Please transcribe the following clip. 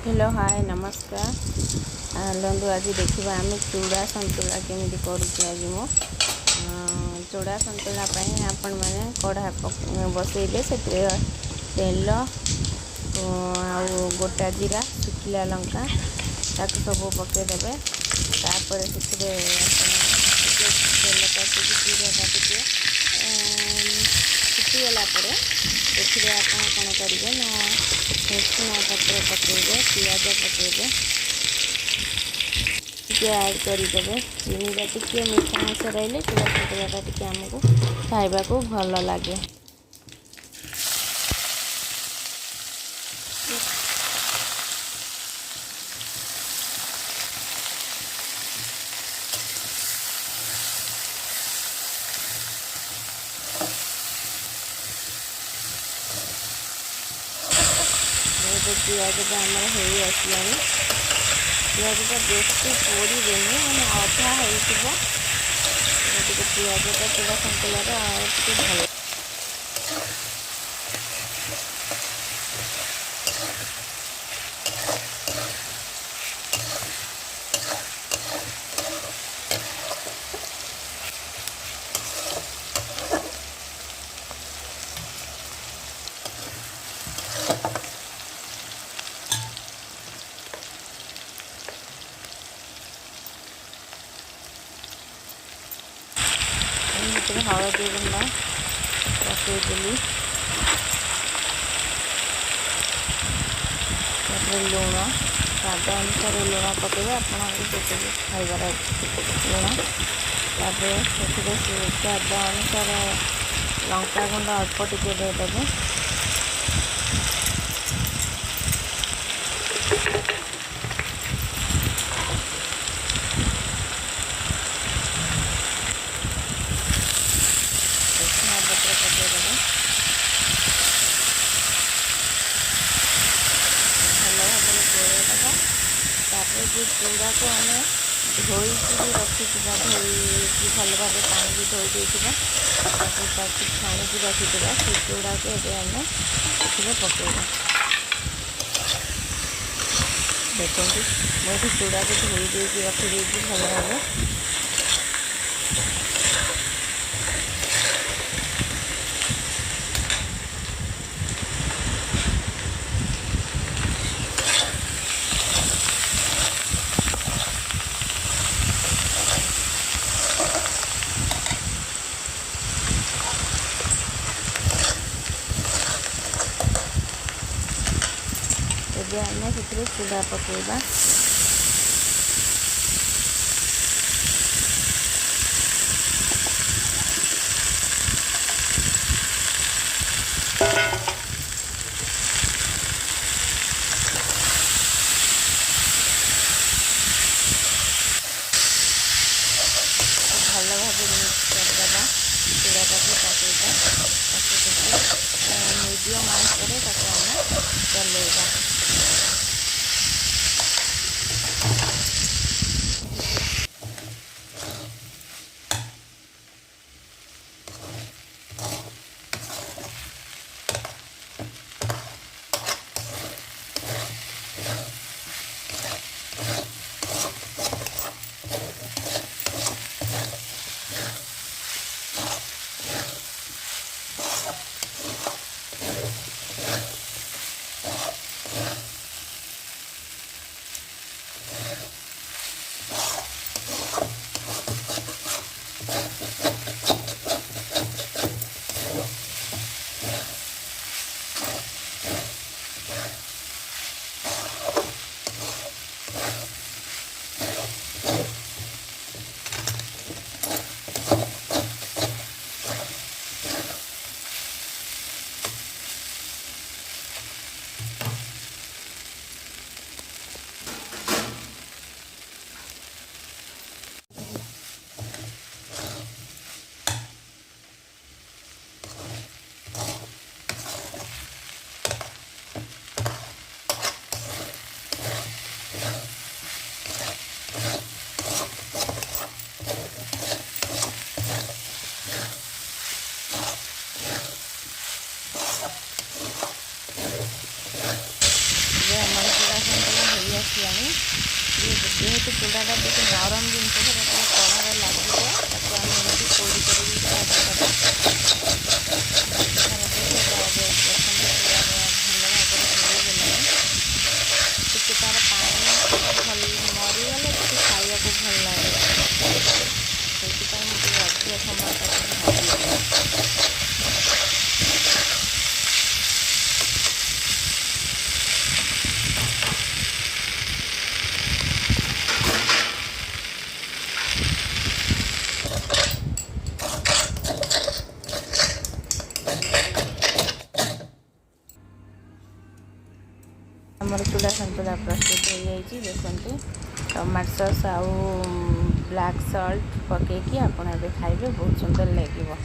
Hello hi नमस्कार। लंदु आज देखा आम चूड़ा संतुला केमी करुचे। आज मो चूड़ा संतुला आपण मैंने कढ़ा बसैले से तेल आ गोटा जीरा सुखिला लंका ताक सब पकईदे। तापर से तेल काटिक जीरा टिके फुटीगला देखिए आप कौन करेंगे ना रसुण पत्र पकईदे पियाज पकईदे टे ऐड करदे। चीनीटा टी मीठा अंश रही चूड़ा सतुलाटा टी आमको खाइबा को भल लगे। पियाजटा आमर हो आसला पियाजटा बेसी पोड़ी देनी मैंने अधा हो पियाजटा चूड़ा संतुला भल हलदी गुंडा पकईदेली लुण स्वाद अनुसार लुण पकड़े आपको खाइबार लुण स्वाद अनुसार लंका गुंड अल्प टिके देदेवे। जो चूड़ा को आम धोईकी रखी धोई भल भाव पानी भी धोई देगा छाणिकी रखी से चूड़ा को आम पकड़ा देखो मुझे चूड़ा को धोई देकी रखी भल भाव आम से चूड़ा पकईबा। भल भाव मिक्स करदे चूड़ाटा पकईदा मीडियम आंच पर चलेगा। ଯେହେତୁ ଚୁଡ଼ାଟା ଟିକେ ନରମ ଜିନିଷ ସେଟା ଟିକେ କଢ଼ାରେ ଲାଗିଯାଏ, ତାକୁ ଆମେ ଏମିତି କୋଡ଼ି କରିକି ଭାଜିଦେବା। ଭାଜି ସାରିଲା ପରେ ଦେଖନ୍ତୁ ପୁରା ଭଲ ଭାବରେ ହେଇଗଲାଣି। ଟିକେ ତାର ପାଣି ଅଂଶଟା ଭଲ ମରିଗଲେ ଟିକେ ଖାଇବାକୁ ଭଲ ଲାଗେ, ସେଇଥିପାଇଁ ମୁଁ ଟିକେ ଅଧିକ ସମୟ ତାକୁ ଭାଜିଦିଏ। ଆମର ଚୁଡ଼ା ସନ୍ତୁଳା ପ୍ରସ୍ତୁତ ହୋଇଯାଇଛି। ଦେଖନ୍ତୁ ଟମାଟୋ ସସ୍ ଆଉ ବ୍ଲାକ୍ ସଲ୍ଟ ପକାଇକି ଆପଣ ଏବେ ଖାଇବେ, ବହୁତ ସୁନ୍ଦର ଲାଗିବ।